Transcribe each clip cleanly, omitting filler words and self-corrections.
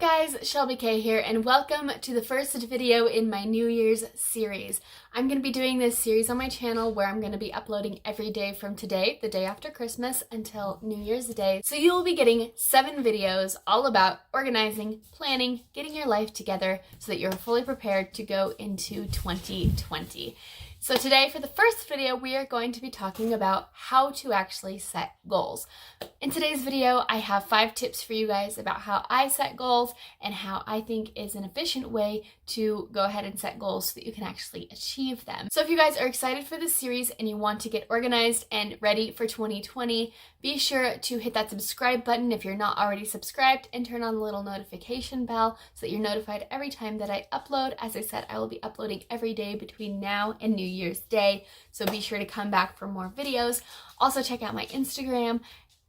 up guys, Shelby K here and welcome to the first video in my New Year's series. I'm going to be doing this series on my channel where I'm going to be uploading every day from today, the day after Christmas, until New Year's Day. So you will be getting 7 videos all about organizing, planning, getting your life together so that you're fully prepared to go into 2020. So today for the first video, we are going to be talking about how to actually set goals. In today's video, I have 5 tips for you guys about how I set goals and how I think is an efficient way to go ahead and set goals so that you can actually achieve them. So if you guys are excited for this series and you want to get organized and ready for 2020, be sure to hit that subscribe button if you're not already subscribed and turn on the little notification bell so that you're notified every time that I upload. As I said, I will be uploading every day between now and New Year's Day, so be sure to come back for more videos. Also check out my Instagram.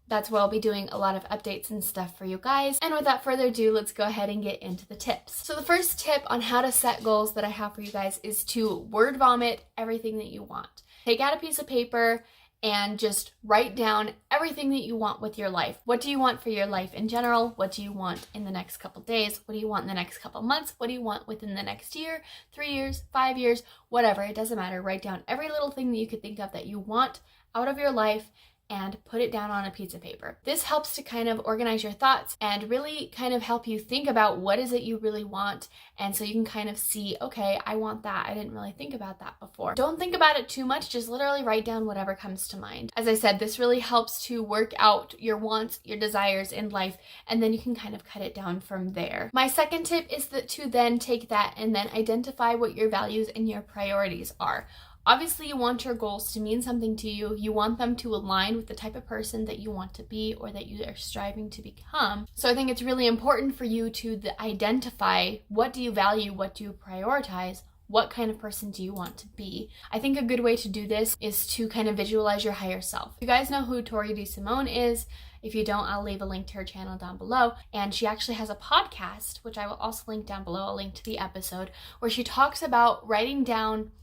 That's where I'll be doing a lot of updates and stuff for you guys. And without further ado, let's go ahead and get into the tips. So the first tip on how to set goals that I have for you guys is to word vomit everything that you want. Take out a piece of paper and just write down everything that you want with your life. What do you want for your life in general? What do you want in the next couple days? What do you want in the next couple months? What do you want within the next year, 3 years, 5 years, whatever, it doesn't matter. Write down every little thing that you could think of that you want out of your life and put it down on a piece of paper. This helps to kind of organize your thoughts and really kind of help you think about what is it you really want, and so you can kind of see, okay, I want that. I didn't really think about that before. Don't think about it too much, just literally write down whatever comes to mind. As I said, this really helps to work out your wants, your desires in life, and then you can kind of cut it down from there. My second tip is to then take that and then identify what your values and your priorities are. Obviously, you want your goals to mean something to you. You want them to align with the type of person that you want to be or that you are striving to become. So I think it's really important for you to identify what do you value, what do you prioritize, what kind of person do you want to be. I think a good way to do this is to kind of visualize your higher self. You guys know who Tori Disimone is. If you don't, I'll leave a link to her channel down below. And she actually has a podcast, which I will also link down below. I'll link to the episode, where she talks about writing down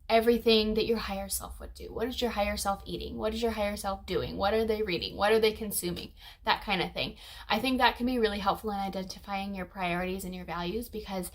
everything that your higher self would do. What is your higher self eating? What is your higher self doing? What are they reading? What are they consuming? That kind of thing. I think that can be really helpful in identifying your priorities and your values, because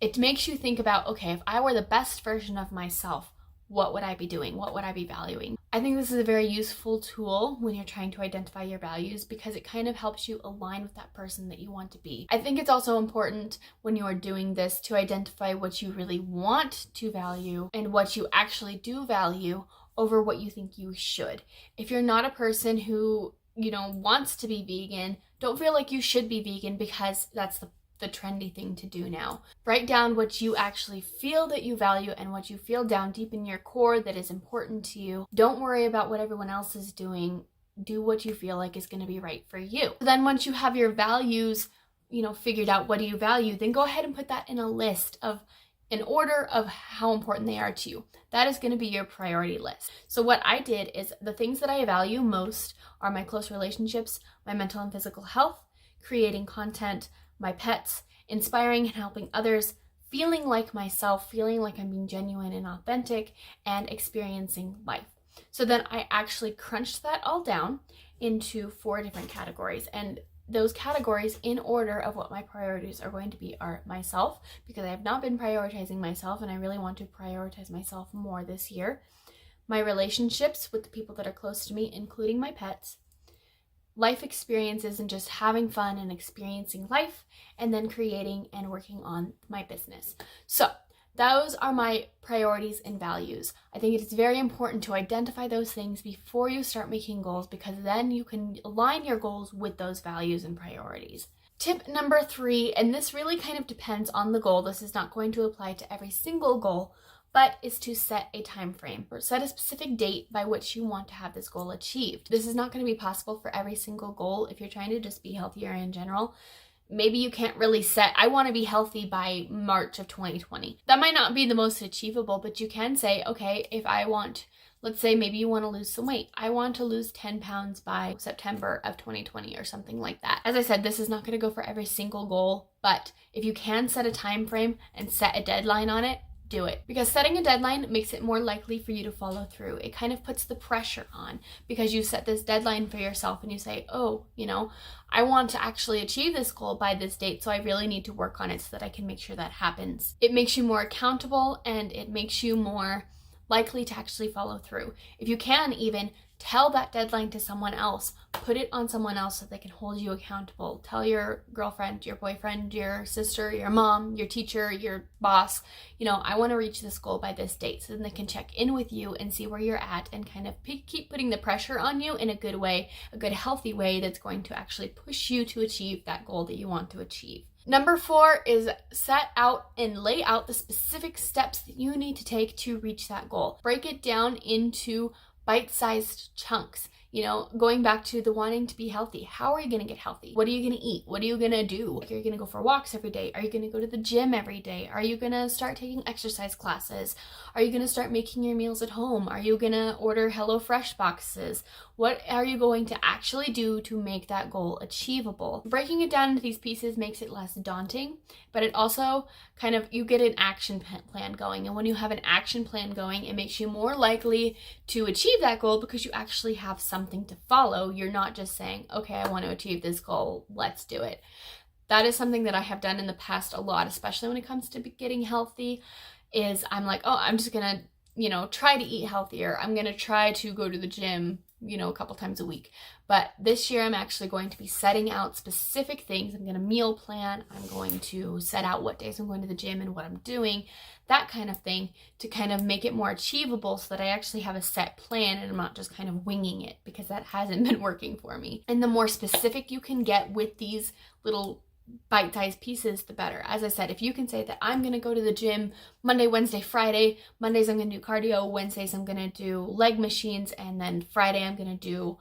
it makes you think about, okay, if I were the best version of myself, what would I be doing? What would I be valuing? I think this is a very useful tool when you're trying to identify your values, because it kind of helps you align with that person that you want to be. I think it's also important when you are doing this to identify what you really want to value and what you actually do value over what you think you should. If you're not a person who, wants to be vegan, don't feel like you should be vegan because that's the trendy thing to do now. Write down what you actually feel that you value and what you feel down deep in your core that is important to you. Don't worry about what everyone else is doing. Do what you feel like is going to be right for you. Then once you have your values, figured out what do you value, then go ahead and put that in a list of an order of how important they are to you. That is going to be your priority list. So what I did is the things that I value most are my close relationships, my mental and physical health, creating content, my pets, inspiring and helping others, feeling like myself, feeling like I'm being genuine and authentic, and experiencing life. So then I actually crunched that all down into 4 different categories, and those categories in order of what my priorities are going to be are myself, because I have not been prioritizing myself and I really want to prioritize myself more this year, my relationships with the people that are close to me, including my pets, life experiences and just having fun and experiencing life, and then creating and working on my business. So those are my priorities and values. I think it is very important to identify those things before you start making goals, because then you can align your goals with those values and priorities. Tip number 3, and this really kind of depends on the goal. This is not going to apply to every single goal, but is to set a time frame or set a specific date by which you want to have this goal achieved. This is not going to be possible for every single goal. If you're trying to just be healthier in general, maybe you can't really set, I want to be healthy by March of 2020. That might not be the most achievable, but you can say, okay, if I want, let's say maybe you want to lose some weight. I want to lose 10 pounds by September of 2020 or something like that. As I said, this is not going to go for every single goal, but if you can set a time frame and set a deadline on it, do it. Because setting a deadline makes it more likely for you to follow through. It kind of puts the pressure on because you set this deadline for yourself and you say, oh, I want to actually achieve this goal by this date, so I really need to work on it so that I can make sure that happens. It makes you more accountable and it makes you more likely to actually follow through. If you can, even tell that deadline to someone else. Put it on someone else so they can hold you accountable. Tell your girlfriend, your boyfriend, your sister, your mom, your teacher, your boss, I want to reach this goal by this date, so then they can check in with you and see where you're at and kind of keep putting the pressure on you in a good way, a good healthy way that's going to actually push you to achieve that goal that you want to achieve. Number 4 is set out and lay out the specific steps that you need to take to reach that goal. Break it down into bite-sized chunks. Going back to the wanting to be healthy. How are you going to get healthy? What are you going to eat? What are you going to do? Are you going to go for walks every day? Are you going to go to the gym every day? Are you going to start taking exercise classes? Are you going to start making your meals at home? Are you going to order HelloFresh boxes? What are you going to actually do to make that goal achievable? Breaking it down into these pieces makes it less daunting, but it also you get an action plan going. And when you have an action plan going, it makes you more likely to achieve that goal because you actually have something to follow. You're not just saying, okay, I want to achieve this goal, let's do it. That is something that I have done in the past a lot, especially when it comes to getting healthy, is I'm like, oh, I'm just gonna, try to eat healthier. I'm gonna try to go to the gym, a couple times a week. But this year I'm actually going to be setting out specific things. I'm going to meal plan. I'm going to set out what days I'm going to the gym and what I'm doing, that kind of thing, to kind of make it more achievable so that I actually have a set plan and I'm not just kind of winging it, because that hasn't been working for me. And the more specific you can get with these little bite-sized pieces, the better. As I said, if you can say that I'm going to go to the gym Monday, Wednesday, Friday, Mondays I'm going to do cardio, Wednesdays I'm going to do leg machines, and then Friday I'm going to do,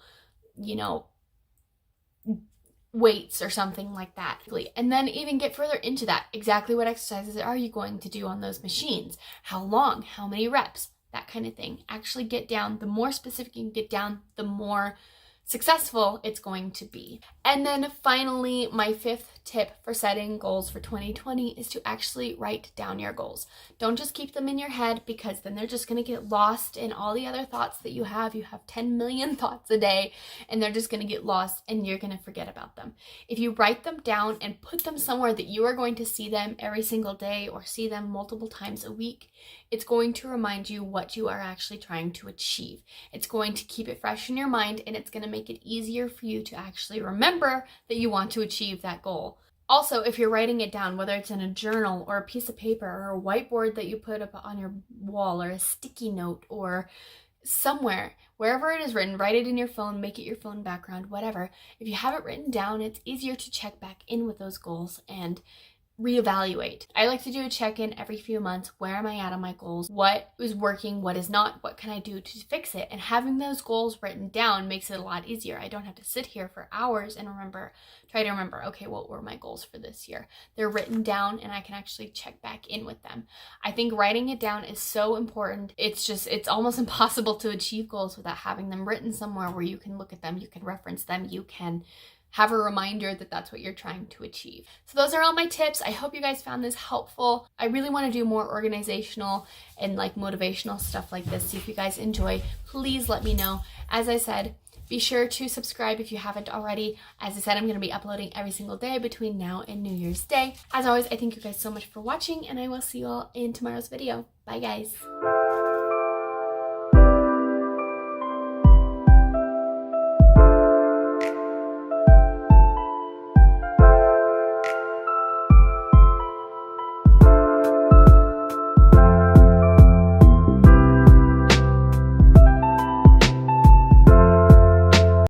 weights or something like that. And then even get further into that. Exactly what exercises are you going to do on those machines? How long? How many reps? That kind of thing. Actually get down. The more specific you can get down, the more successful it's going to be. And then finally, my 5th tip for setting goals for 2020 is to actually write down your goals. Don't just keep them in your head, because then they're just going to get lost in all the other thoughts that you have. You have 10 million thoughts a day and they're just going to get lost and you're going to forget about them. If you write them down and put them somewhere that you are going to see them every single day or see them multiple times a week, it's going to remind you what you are actually trying to achieve. It's going to keep it fresh in your mind, and it's going to make it easier for you to actually remember that you want to achieve that goal. Also, if you're writing it down, whether it's in a journal or a piece of paper or a whiteboard that you put up on your wall or a sticky note or somewhere, wherever it is written, write it in your phone, make it your phone background, whatever. If you have it written down, it's easier to check back in with those goals and reevaluate. I like to do a check-in every few months. Where am I at on my goals? What is working? What is not? What can I do to fix it? And having those goals written down makes it a lot easier. I don't have to sit here for hours and try to remember, okay, what were my goals for this year? They're written down and I can actually check back in with them. I think writing it down is so important. It's almost impossible to achieve goals without having them written somewhere where you can look at them, you can reference them, you can have a reminder that that's what you're trying to achieve. So those are all my tips. I hope you guys found this helpful. I really want to do more organizational and motivational stuff like this. So if you guys enjoy, please let me know. As I said, be sure to subscribe if you haven't already. As I said, I'm going to be uploading every single day between now and New Year's Day. As always, I thank you guys so much for watching, and I will see you all in tomorrow's video. Bye guys.